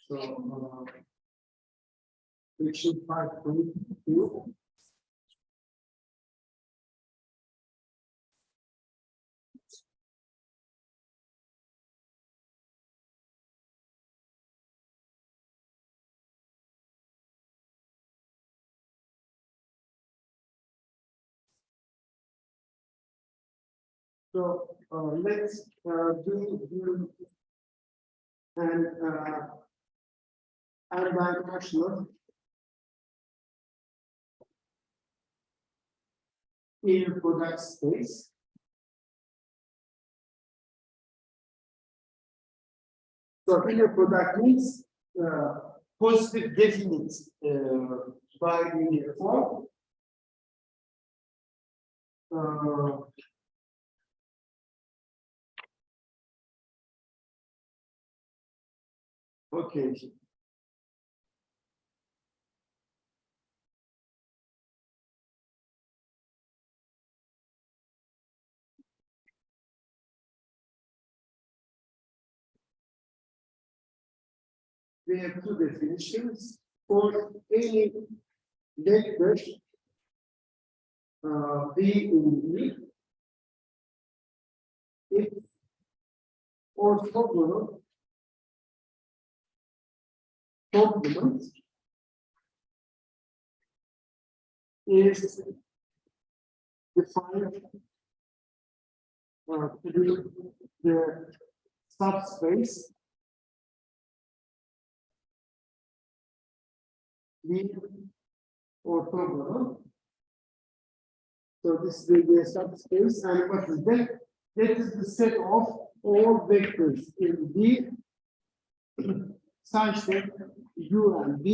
So section 5.2. So let's do an n-dimensional inner product space. So inner product means positive definite by linear form. Okay. We have two definitions for any vector V in E. If orthogonal complement is defined through the subspace V orthogonal. So this will be a subspace, and what is that? That is the set of all vectors in V such that U and V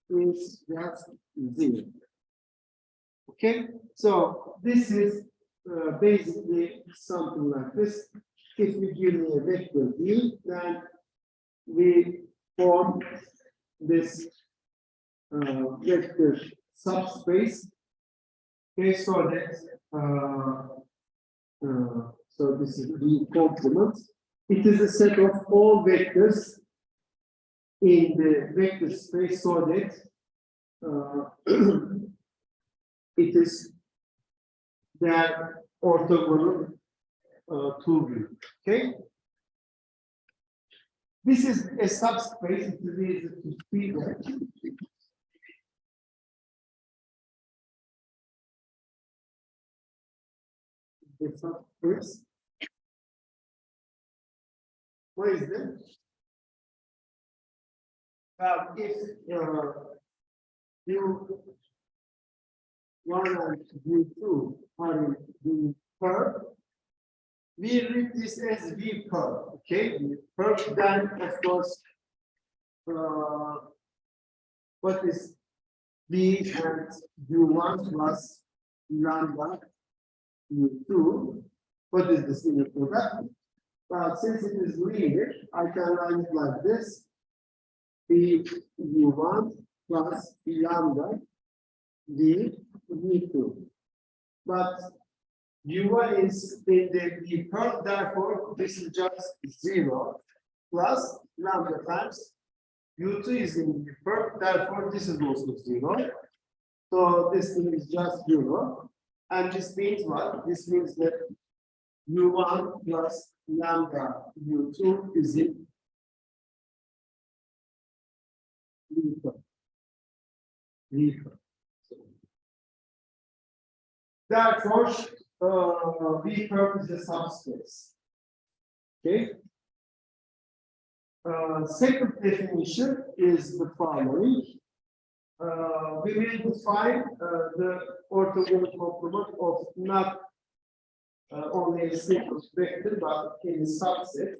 is just 0. Okay, so this is basically something like this. If you give me a vector V, then we form this vector subspace. Okay, so that so this is V complement. It is a set of all vectors in the vector space, so that it is their orthogonal to V. Okay. This is a subspace. It is easy to see that. The subspace. What is that? If U1 and U2 are in the curve, we read this as V curve. Okay, curve, then of course, what is V and U1 plus lambda U2? What is this inner product? Well, since it is linear, I can write it like this: V U1 plus lambda V V2. But U1 is in the V curve, therefore this is just 0 plus lambda times U2 is in the curve, therefore this is also 0. So this thing is just 0. And this means what? This means that U1 plus lambda U2 is in V curve. Therefore, V curve is a subspace. Okay. Second definition is the following. We will define the orthogonal complement of not only a single vector but in a subset.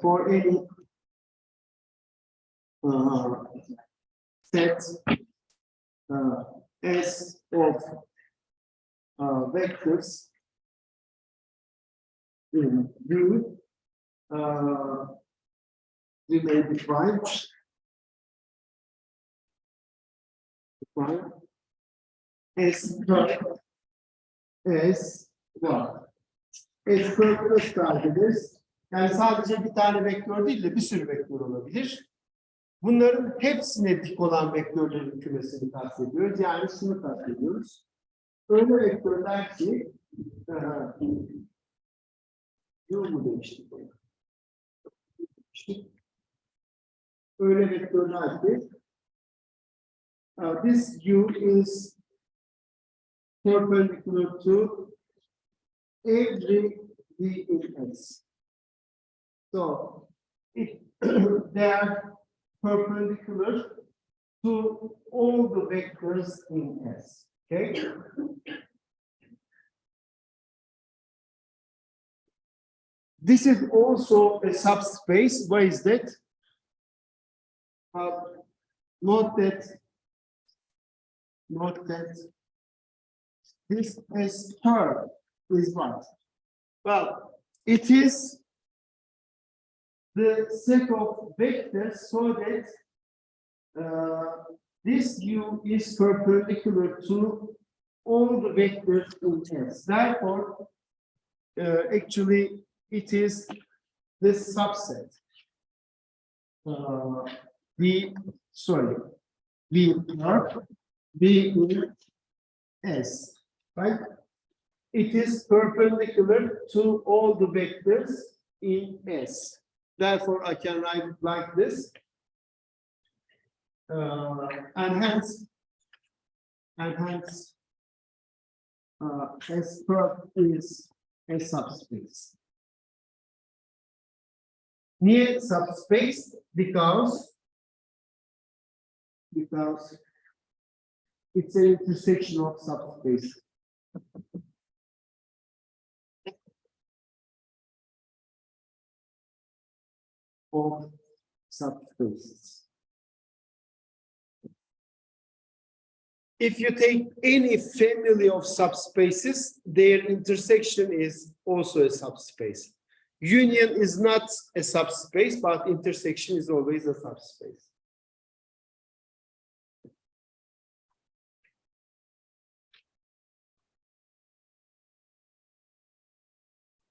For any set S of vectors in V, we may define S curve as what? S purpose target'ız. Yani sadece bir tane vektör değil de bir sürü vektör olabilir. Bunların hepsine dik olan vektörlerin kümesini kastediyoruz. Yani şunu kastediyoruz. Öyle vektörler ki yol mu demiştik? Öyle vektörler ki this U is perpendicular to every V in S. So they are perpendicular to all the vectors in S. Okay. This is also a subspace. Why is that? Note that this S curve is what? Well, it is the set of vectors so that this U is perpendicular to all the vectors in S. Therefore, actually, it is this subset. V curve, V in S, right? It is perpendicular to all the vectors in S. Therefore, I can write it like this. And hence, S curve is a subspace. Near subspace because it's an intersection of subspace. Of subspaces. If you take any family of subspaces, their intersection is also a subspace. Union is not a subspace, but intersection is always a subspace.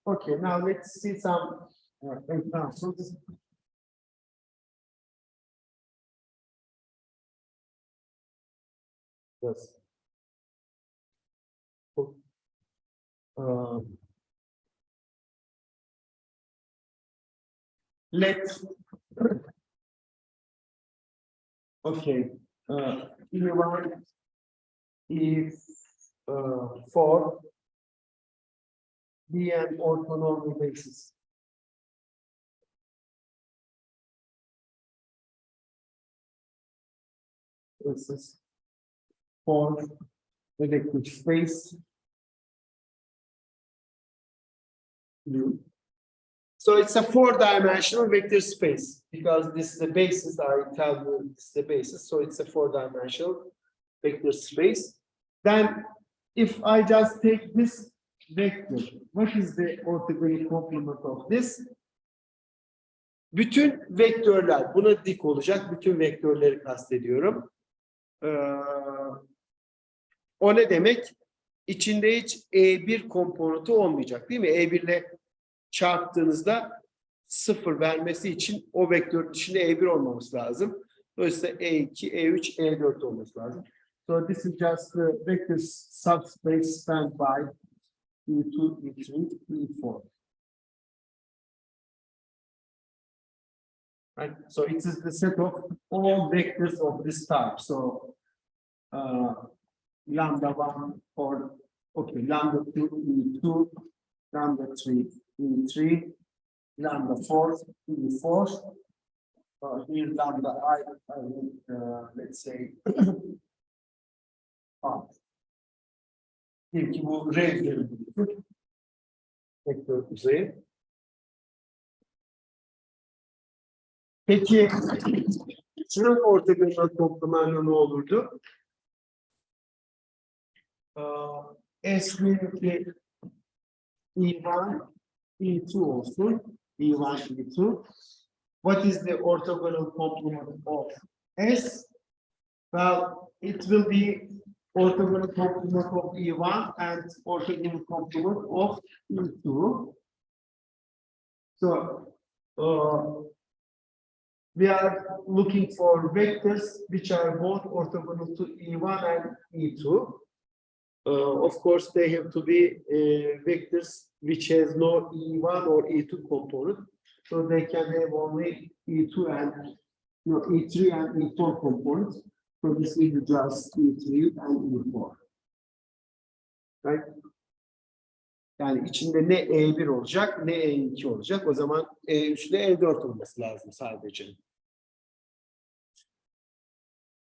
Okay, now let's see some examples. Yes. Let's. Okay. E1 is for be an orthogonal basis. This is for the vector space U. So it's a four-dimensional vector space because this is the basis. I tell you this is the basis. So it's a four-dimensional vector space. Then, if I just take this vector, what is the orthogonal complement of this? Bütün vektörler buna dik olacak. Bütün vektörleri kastediyorum. O ne demek? İçinde hiç E1 komponenti olmayacak, değil mi? E1 ile çarptığınızda 0 vermesi için o vektörün içinde E1 olmaması lazım. Dolayısıyla E2, E3, E4 olması lazım. So this is just the vector subspace spanned by E2, E3, E4. Right? So it is the set of all vectors of this type. So lambda 1 or okay, lambda 2, E2, lambda 3, E3, lambda 4, E4. Here lambda I will let's say ilk bu R vektör düzeyi. Peki şunun ortogonal komplemanı ne olurdu? S1 E1 E2 olsun. E1 E2. What is the orthogonal complement of S? Well, it will be orthogonal complement of E1 and orthogonal complement of E2. So we are looking for vectors which are both orthogonal to E1 and E2. Of course, they have to be vectors which has no E1 or E2 component. So they can have only E2 and E3 and E4 components. So this is just E3 and E4. Right? Yani içinde ne E1 olacak ne E2 olacak. O zaman E3 ile E4 olması lazım sadece.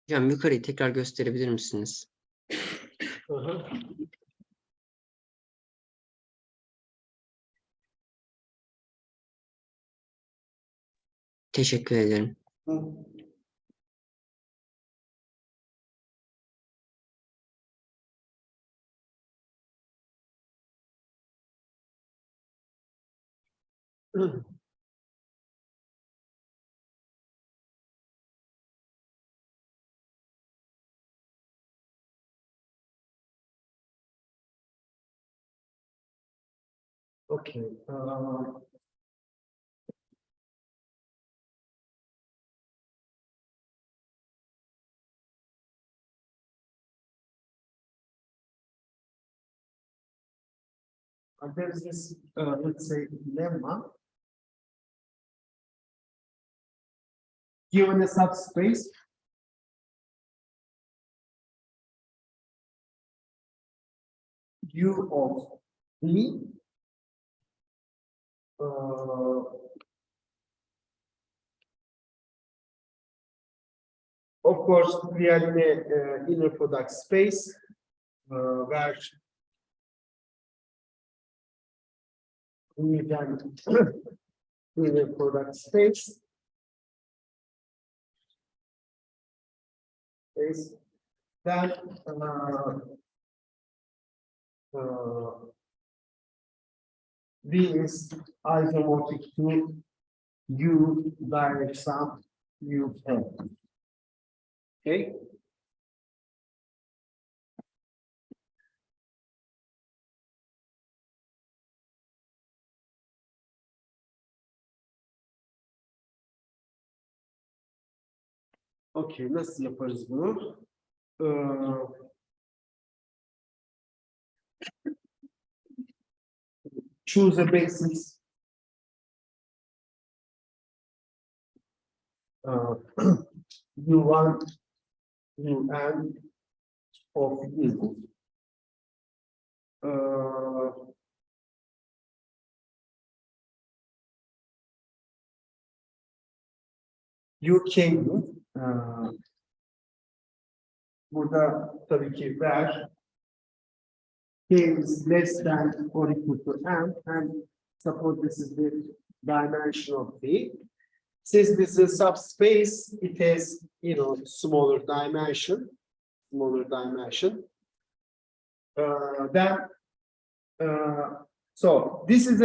Hocam yukarıyı tekrar gösterebilir misiniz? Teşekkür ederim. Okay. There's this, let's say, lemma. Given a subspace, U of V, of course, we are in a inner product space where we can inner product space. Then V is isomorphic to U direct sum U N. Okay. Okay, nasıl yaparız bunu? Choose a basis. U1, UN of U. UK burada tabii ki where K is less than or equal to M, and suppose this is the dimension of V. Since this is a subspace, it has, smaller dimension. So this is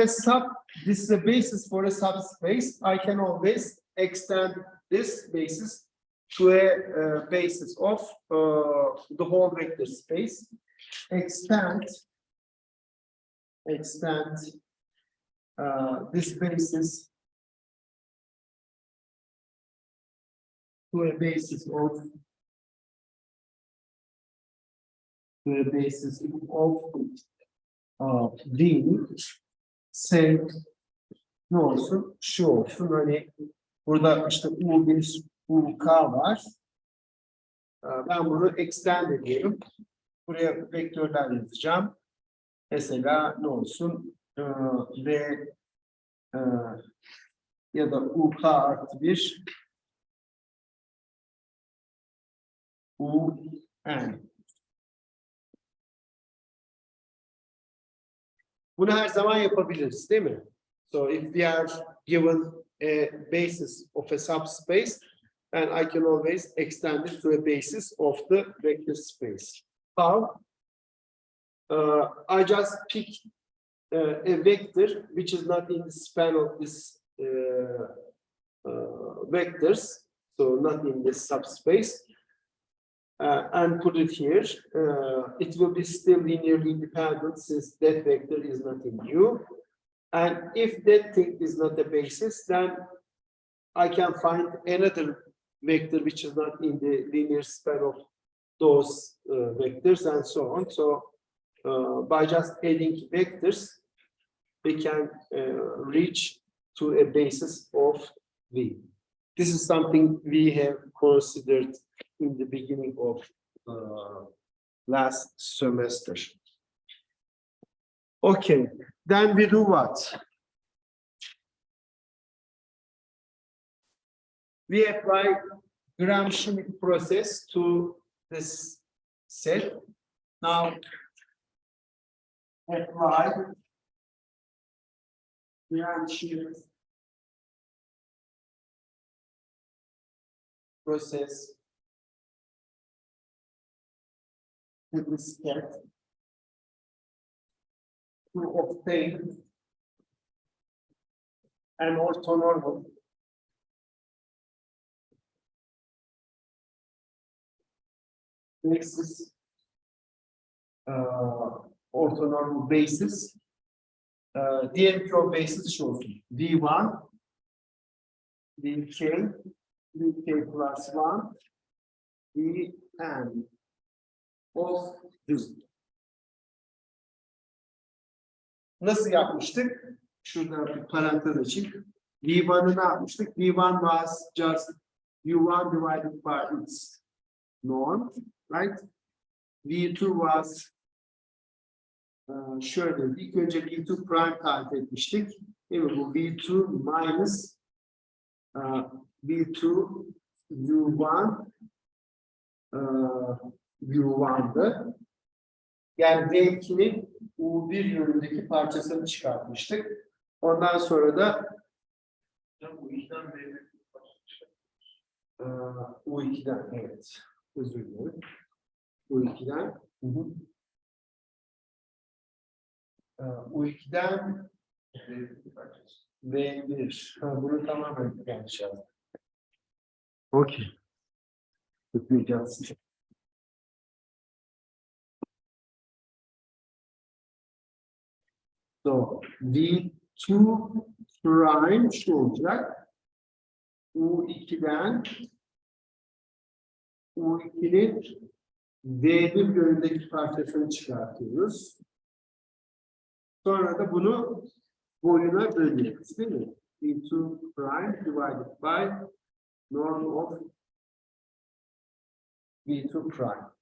a basis for a subspace. I can always extend this basis to a basis of the whole vector space. Extend this basis to a basis of D, say ne olsun? Şu olsun, hani burada işte U1, UK var. Ben bunu extend ediyorum. Buraya vektörler yazacağım. Mesela ne olsun? V ya da UK artı 1 UN. Bunu her zaman yapabiliriz, değil mi? So if we are given a basis of a subspace, and I can always extend it to a basis of the vector space. How? I just pick a vector which is not in the span of this vectors, so not in this subspace. and put it here. It will be still linearly independent since that vector is not in U. And if that thing is not a basis, then I can find another vector which is not in the linear span of those vectors and so on. So by just adding vectors, we can reach to a basis of V. This is something we have considered in the beginning of last semester. Okay, then we do what? We apply Gram-Schmidt process to this set. Now, apply Gram-Schmidt process to this set to obtain an orthonormal basis, orthonormal basis. Diyelim ki o basis şu olsun. V1, Vk, Vk plus 1, Vn of this. Nasıl yapmıştık? Şurada bir parantez açayım. V1'ı ne yapmıştık? V1 was just U1 divided by its norm, right? V2 was şöyle, ilk önce V2 prime tarif etmiştik. Değil mi? Bu V2 minus V2 U1 U1'dı. Yani V2'nin U1 yönündeki parçasını çıkartmıştık. Ondan sonra da U2'den evet. Özür dilerim. U2'den U2'den V1. Bunu tamamen yanlış yazdım. Okey. Tutmayacağız. So, V2 prime şu olacak. U2'den U2'nin V1 yönündeki parçasını çıkartıyoruz. Sonra da bunu boyuna bölüyoruz, değil mi? V2 prime divided by norm of V2 prime.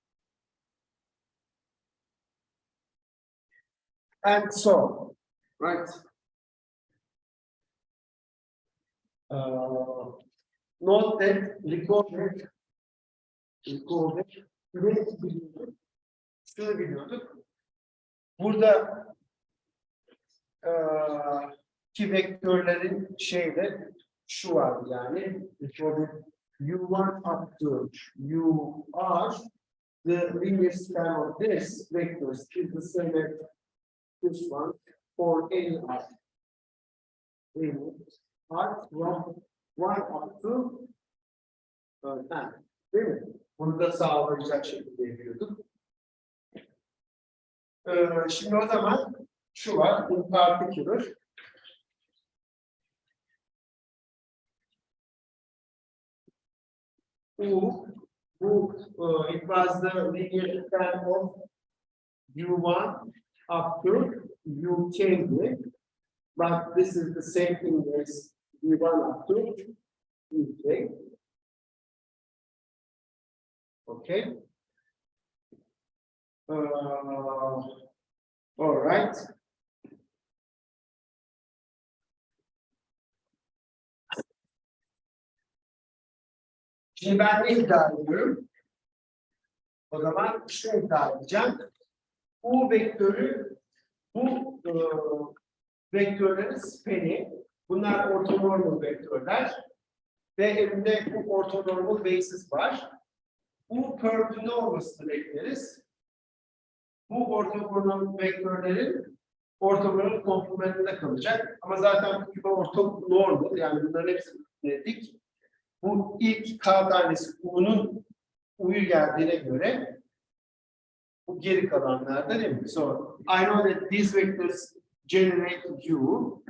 And so, right? Note that recorded şunu biliyorduk. Burada ki vektörlerin şeyde şu var yani U1 up to UR, the linear span of this vectors is the same as this one for any R. R from 1 up to n. Değil mi? Bunu da sağlayacak şekilde yapıyorduk. Şimdi o zaman şu var, bu particular. It was the linear span of U1 up to UK, but this is the same thing as U1 up to UK. Okay. All right. Şimdi ben ne iddia ediyorum? O zaman şunu iddia edeceğim. Bu vektörü, bu vektörlerin speni, bunlar orthonormal vektörler ve elimde bu orthonormal basis var. Bu curve'ün ne olmasını bekleriz? Bu ortogonal vektörlerin ortogonal komplementinde kalacak. Ama zaten bu gibi ortonormal, yani bunların hepsini dedik. Bu ilk K tanesi U'nun U'yu geldiğine göre bu geri kalanlarda değil mi? So I know that these vectors generate U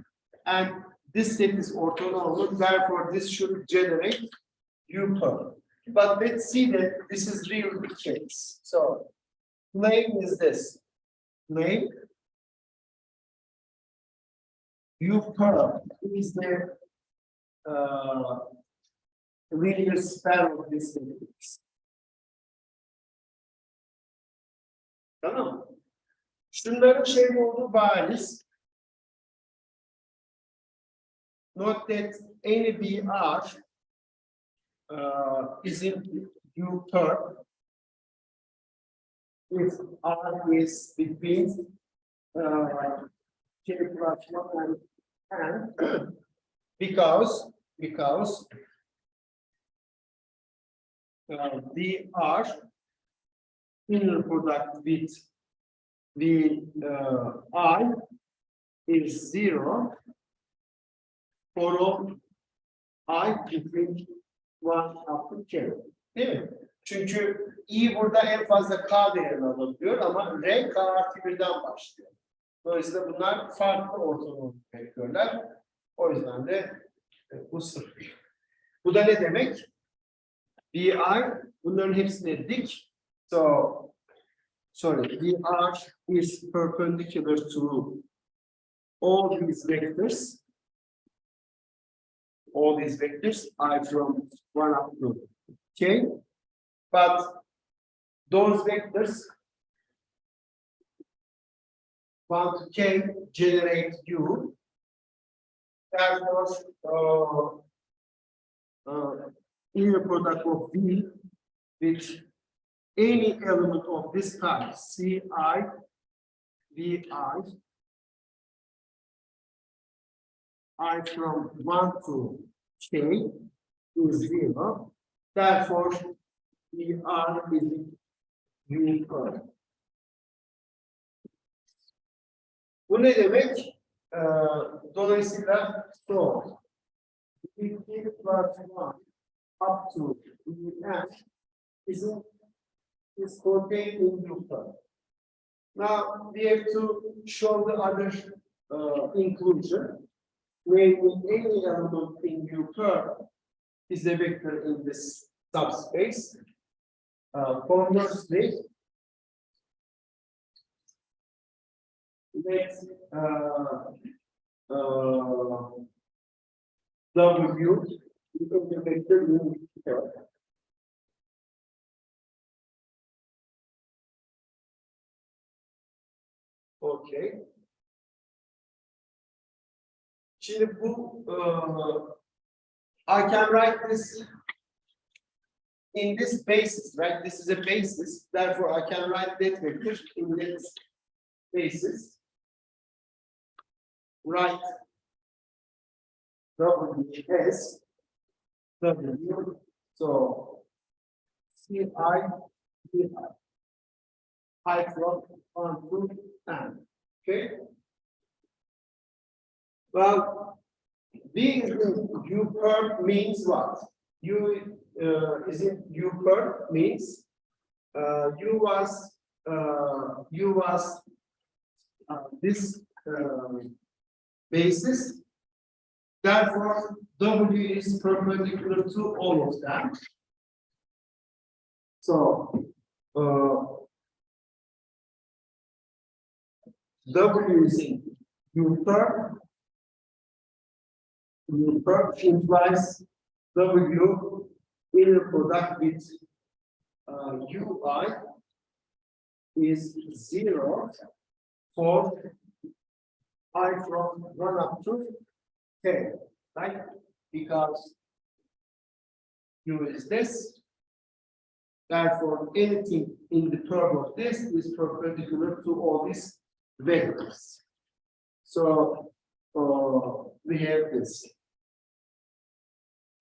and this set is orthogonal, therefore this should generate U per. But let's see that this is really the case. So claim is this. Claim U per is the linear span of this matrix. Tamam mı? Şunların şey olduğu bariz. Note that any BR is in U per if R is between K plus 1 and because BR inner product with the I is 0 for all I between 1 up to K. Değil mi? Çünkü I burada en fazla K değerini alabiliyor ama R K artı 1'den başlıyor. Dolayısıyla bunlar farklı ortogonal vektörler. O yüzden de bu sıfır. Bu da ne demek? BR bunların hepsine dik. So sorry, BR is perpendicular to all these vectors. All these vectors are from 1 up to K. But those vectors 1 to K generate U. Therefore, inner product of V with any element of this type, Ci, Vi, I from 1 to K is 0. Therefore, VR is U per. Bu ne demek? Dolayısıyla so K plus 1 up to N is contained in U per. Now we have to show the other inclusion. Namely, any element in U per is a vector in this subspace. Conversely, let's W become the vector in U per. Okay. Şimdi bu I can write this in this basis, right? This is a basis. Therefore, I can write that vector in this basis. Write W as W. So Ci, Di. I from 1 to N. Okay. Well, being U per means what? U is in U per means U was this basis. Therefore, W is perpendicular to all of them. So W is in U per. U per implies W inner product with UI is 0 for I from 1 up to K, right? Because U is this. Therefore, anything in the term of this is perpendicular to all these vectors. So we have this.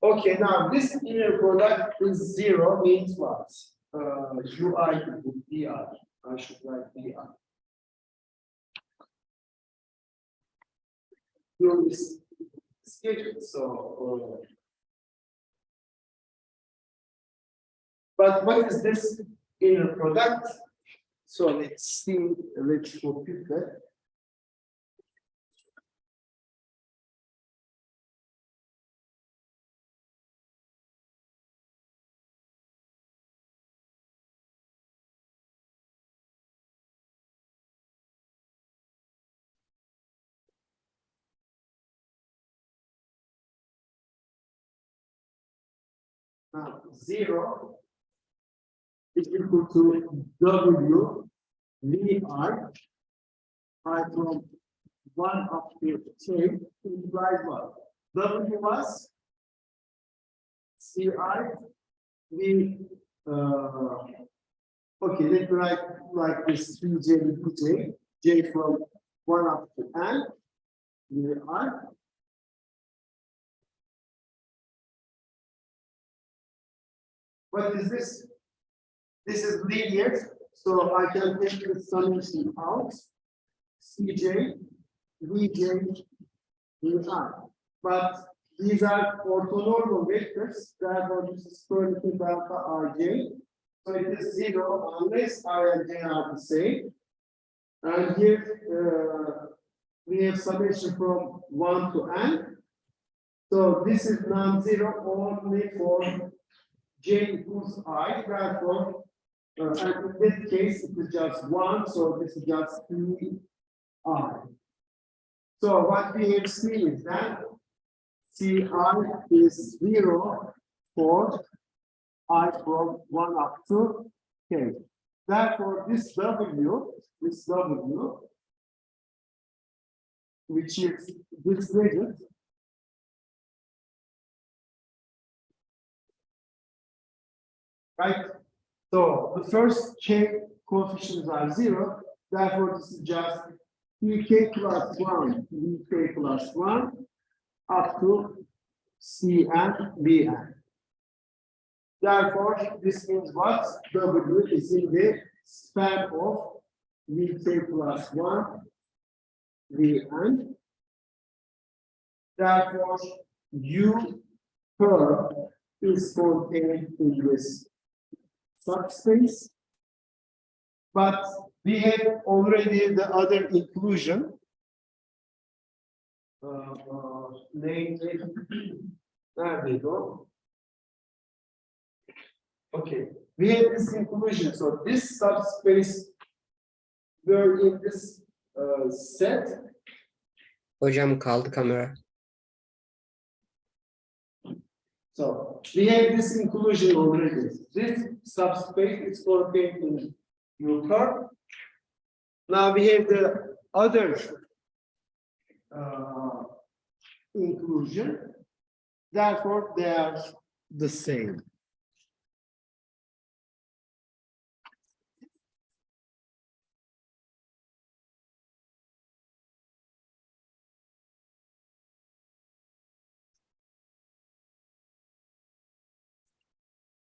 Okay, now this inner product is 0 means what? UI equal DR. I should write DR. U is scheduled, so But what is this inner product? So let's see, let's compute that. Now, 0 is equal to W VI, I from 1 up to 10 implies what? W was CI, V, okay, let's write like this, Vj into J, J from 1 up to N, VI. What is this? This is linear, so I can take the summation out. Cj, Vj, Vi. But these are orthogonal vectors, therefore this is square root of delta Rj. So it is 0 unless R and J are the same. And here we have summation from 1 to N. So this is non-zero only for J equals I, therefore, and in this case, it is just 1, so this is just I. So what we have seen is that Ci is 0 for I from 1 up to K. Therefore, this W, which is this gradient, right? So the first K coefficients are 0, therefore this is just Vk plus 1, Vk plus 1 up to Cn, Vn. Therefore, this means what? W is in the span of Vk plus 1, Vn. Therefore, U per is contained in this subspace, but we have already the other inclusion, namely, there we go. Okay, we have this inclusion, so this subspace were in this set. Hocam kaldı kamera. So we have this inclusion already. This subspace is contained in U curve. Now we have the other inclusion. Therefore, they are the same.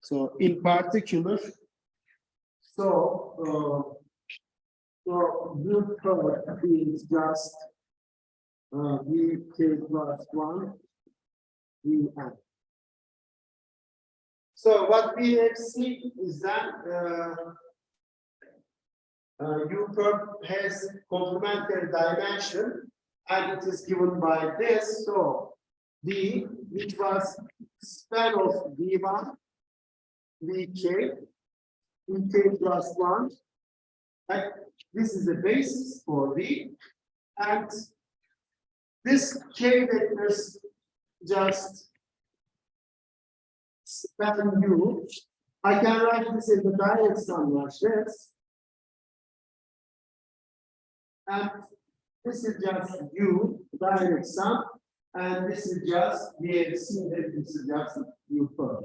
So in particular, so U curve is just Vk plus 1 Vn. So what we have seen is that U curve has complementary dimension, and it is given by this. So D, which was span of V1, Vk plus 1. And this is the basis for V, and this K vectors just span U. I can write this in the direct sum like this. And this is just U, direct sum, and this is just, we have seen that this is just U per.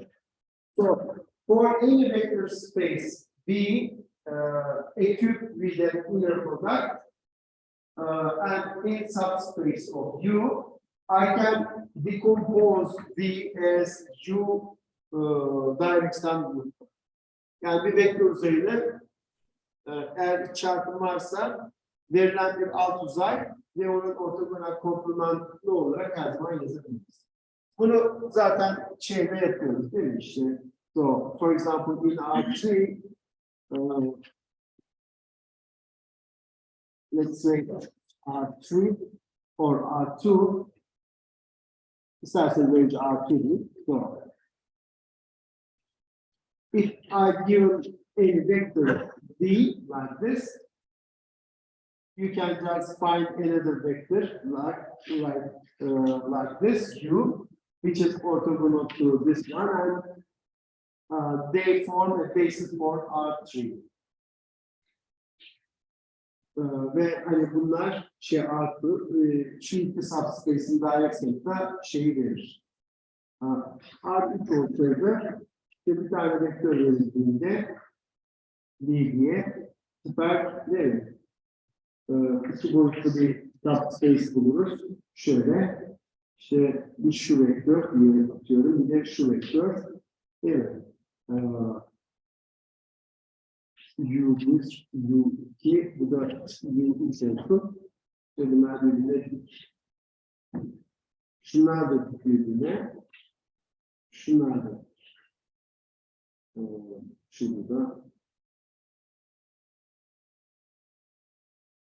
So for any vector space B, equipped with an inner product, and in subspace of U, I can decompose V as U direct sum. Yani bir vektör üzerinde eğer çarpım varsa verilen bir alt uzay ve onun ortogonal komplementli olarak her zaman yazabiliriz. Bunu zaten şeyde yapıyoruz değil mi? İşte So, for example, in R3, let's say R3 or R2, isterseniz önce R2 değil. So, if I give a vector D like this, you can just find another vector like this U, which is orthogonal to this one, and they form a basis for R3. Ve hani bunlar artı şu iki subspace'in direct set'te şeyi verir. R3 olsaydı işte bir tane vektör verildiğinde diye süper verir. İki boyutlu bir subspace buluruz. Şöyle işte bir şu vektör diye atıyorum, bir de şu vektör. Evet. U1, U2, bu da U3 olsun. Bunlar birbirine şunlar da birbirine, şunlar da şurada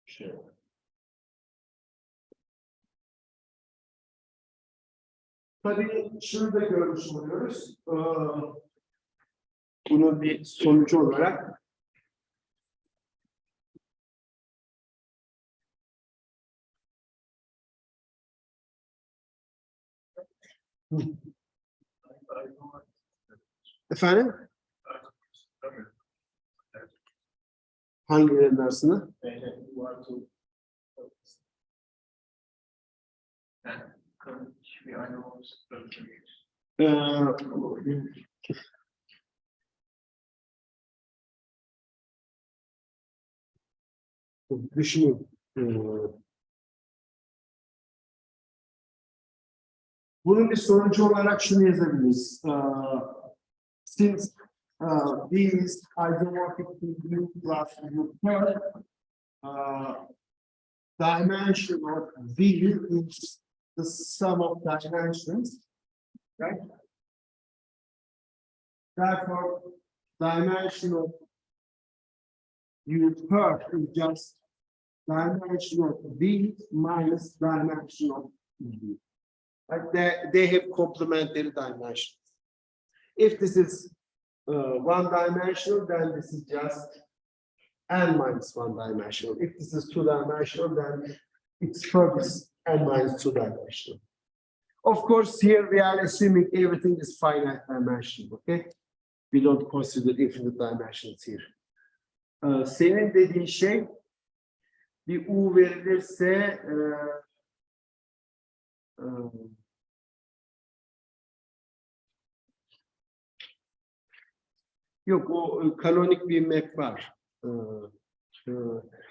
şöyle. Tabii şunu da görmüş oluyoruz. Bunun bir sonucu olarak efendim? Hangilerinin arasında? Düşünün. Bunun bir sonucu olarak şunu yazabiliriz. Since these isomorphic U plus U third dimension of V is the sum of dimensions, right? Therefore, dimension of U third is just dimension of V minus dimension of V. Like they have complementary dimensions. If this is one-dimensional, then this is just n minus one-dimensional. If this is two-dimensional, then it's first n minus two-dimensional. Of course, here we are assuming everything is finite dimensional, okay? We don't consider infinite dimensions here. Senin dediğin şey, bir U verilirse yok, o kanonik bir map var.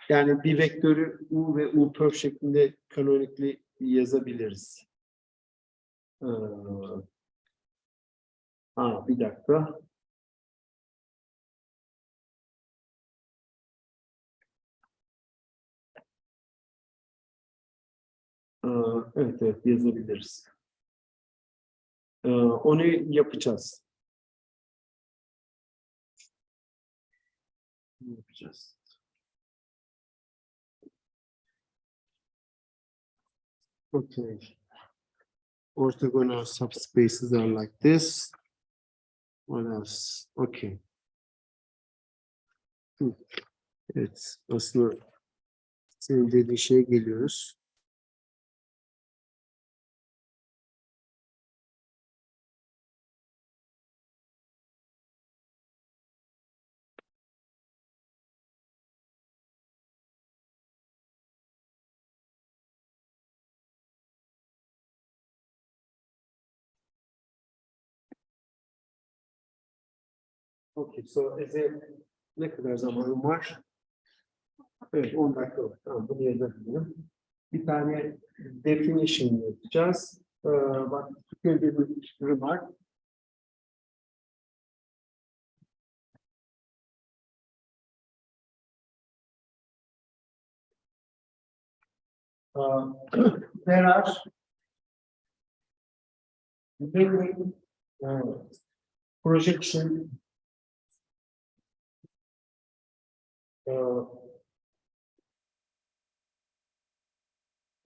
Yani bir vektörü U ve U perf şeklinde kanonikli yazabiliriz. Bir dakika. Evet yazabiliriz. Onu yapacağız. Okay. Orthogonal subspaces are like this. What else? Okay. Evet, aslında senin dediğin şeye geliyoruz. Okay, so ne kadar zamanım var? Evet, 10 dakika var. Tamam, bunu yazabilirim. Bir tane definition yapacağız. Bak, bir remark. There are many projection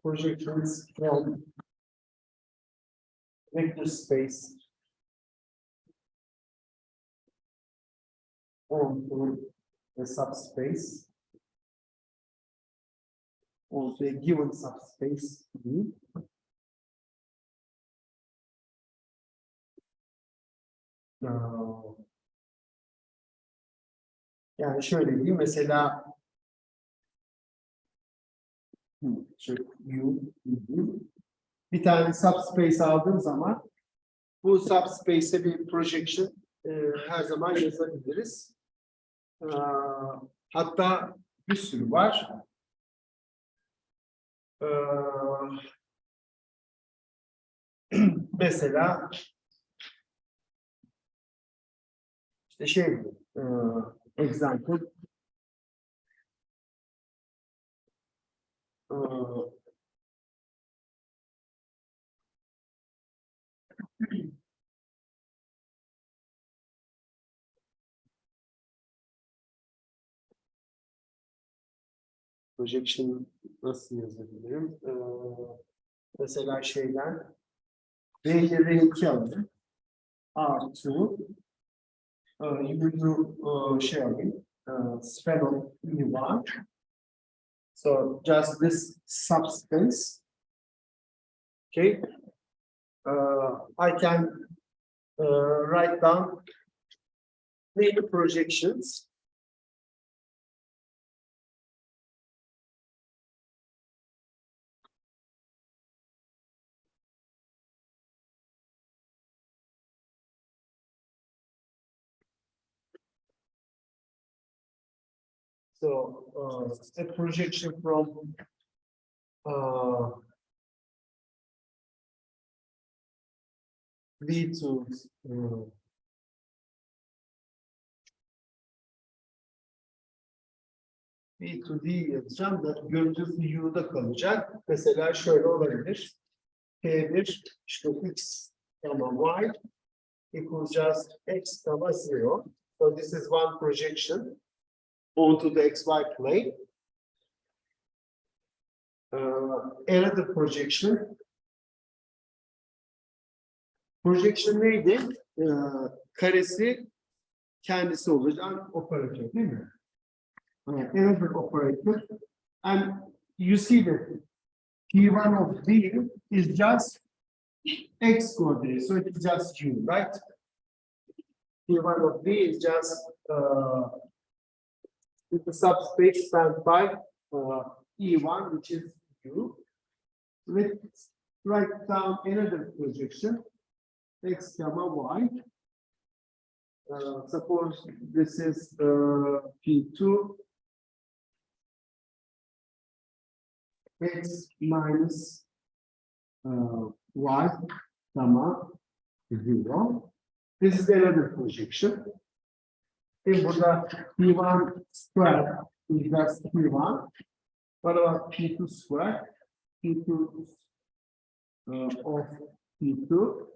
projections from vector space onto a subspace, onto a given subspace V. Yani şöyle diyeyim mesela bir tane subspace aldığım zaman bu subspace'e bir projection her zaman yazabiliriz. Hatta bir sürü var. Mesela işte example projection nasıl yazabilirim? Mesela şeyden R'ye R2 aldım. R2 şey alayım. Span of E1. So just this substance. Okay. I can write down many projections. So a projection from V to V to D yazacağım da görüntüsü U'da kalacak. Mesela şöyle olabilir. P1 işte X, Y equals just X, 0. So this is one projection onto the XY plane. Another projection. Projection neydi? Karesi kendisi olacak operatör değil mi? Another operator. And you see that P1 of D is just X coordinate, so it's just U, right? P1 of D is just the subspace spanned by E1, which is U. Let's write down another projection, X, Y. Suppose this is P2, X minus Y, 0. This is another projection. Burada P1 square is just P1. What about P2 square? P2 of P2.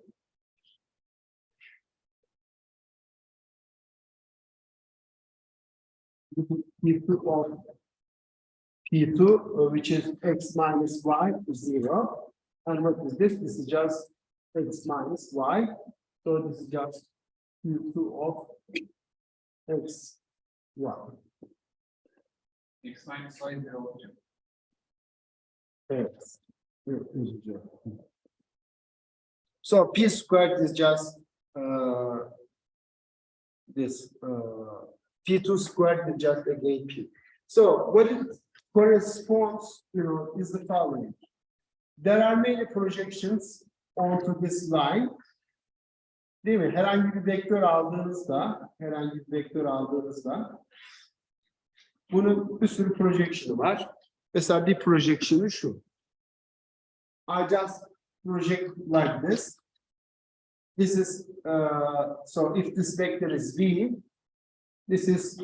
P2 of P2, which is X minus Y, 0. And what is this? This is just X minus Y. So this is just P2 of X, Y. X minus Y 0 olacak. Yes. So P squared is just this P2 squared is just again P. So what it corresponds, is the following. There are many projections onto this line. Değil mi? Herhangi bir vektör aldığınızda bunun bir sürü projection'ı var. Mesela bir projection'ı şu. I just project like this. This is so if this vector is V, this is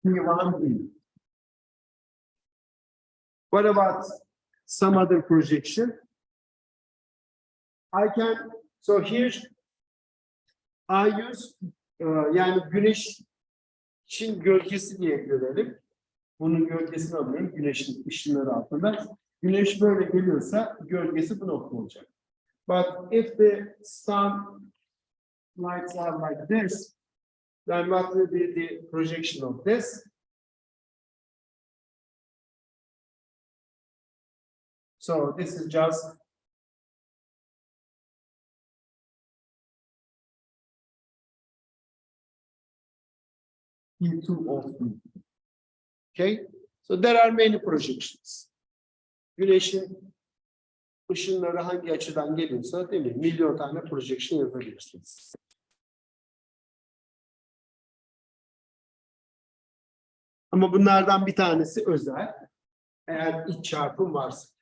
P1 V. What about some other projection? I can, so here I use yani güneşin gölgesi diye görelim. Bunun gölgesini alıyorum güneşin ışınları altında. Güneş böyle geliyorsa gölgesi bu nokta olacak. But if the sun lights are like this, then what will be the projection of this? So this is just P2 of B. Okay, so there are many projections. Güneşin ışınları hangi açıdan geliyorsa değil mi? Milyon tane projection yazabilirsiniz. Ama bunlardan bir tanesi özel. Eğer iç çarpım varsa.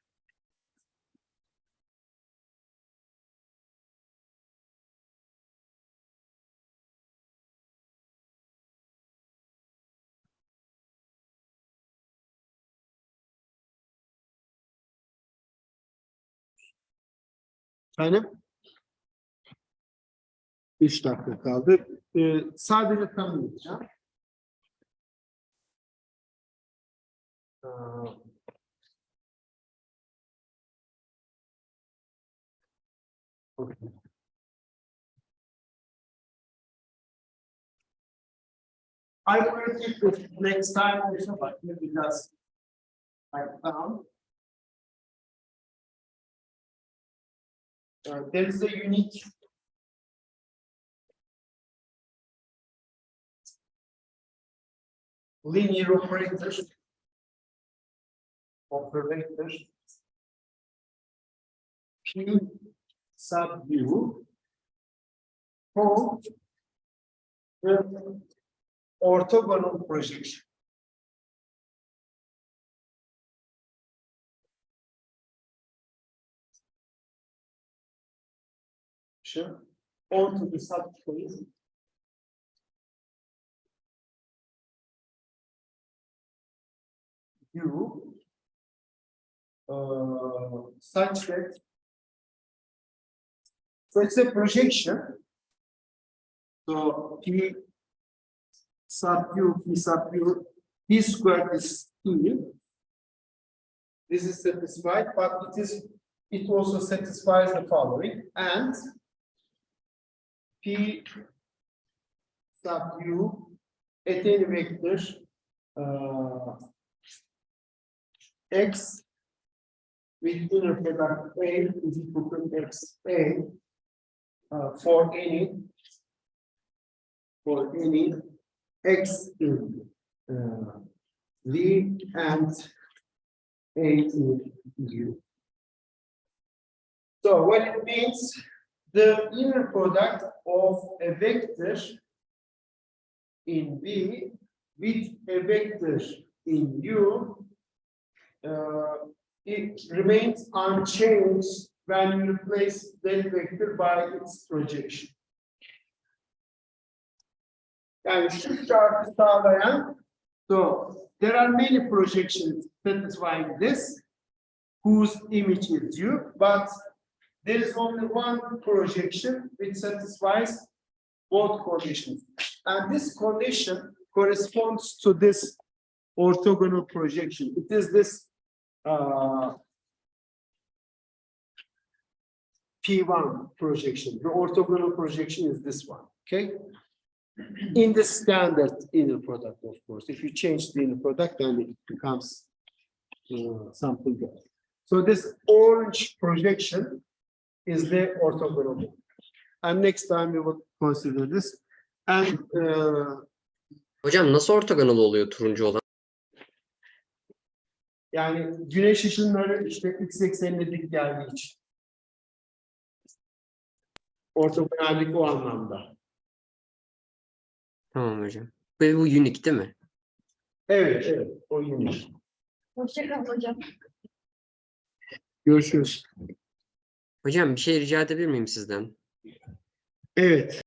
Efendim? 3 dakika kaldı. Sadece tanımlayacağım. Okay. I will take the next time also, but maybe just write down. There is a unique linear operator P sub U for the orthogonal projection. Onto the subspace U such that so it's a projection. So P sub U, P squared is T. This is satisfied, but it also satisfies the following, and P sub U at any vector X with inner product A is equal to X A for any X in V and A in U. So what it means, the inner product of a vector in V with a vector in U, it remains unchanged when you replace that vector by its projection. Yani şu şartı sağlayan, so there are many projections satisfying this, whose image is U, but there is only one projection which satisfies both conditions. And this condition corresponds to this orthogonal projection. It is this P1 projection. The orthogonal projection is this one, okay? In the standard inner product, of course. If you change the inner product, then it becomes something else. So this orange projection is the orthogonal. And next time we will consider this. And Hocam nasıl ortogonal oluyor turuncu olan? yani güneş ışınları işte x eksenine dik geldiği için. Ortogonallik o anlamda. Tamam hocam. Ve bu unique değil mi? Evet, evet. O yine. Hoşça kal hocam. Görüşürüz. Hocam bir şey rica edebilir miyim sizden? Evet.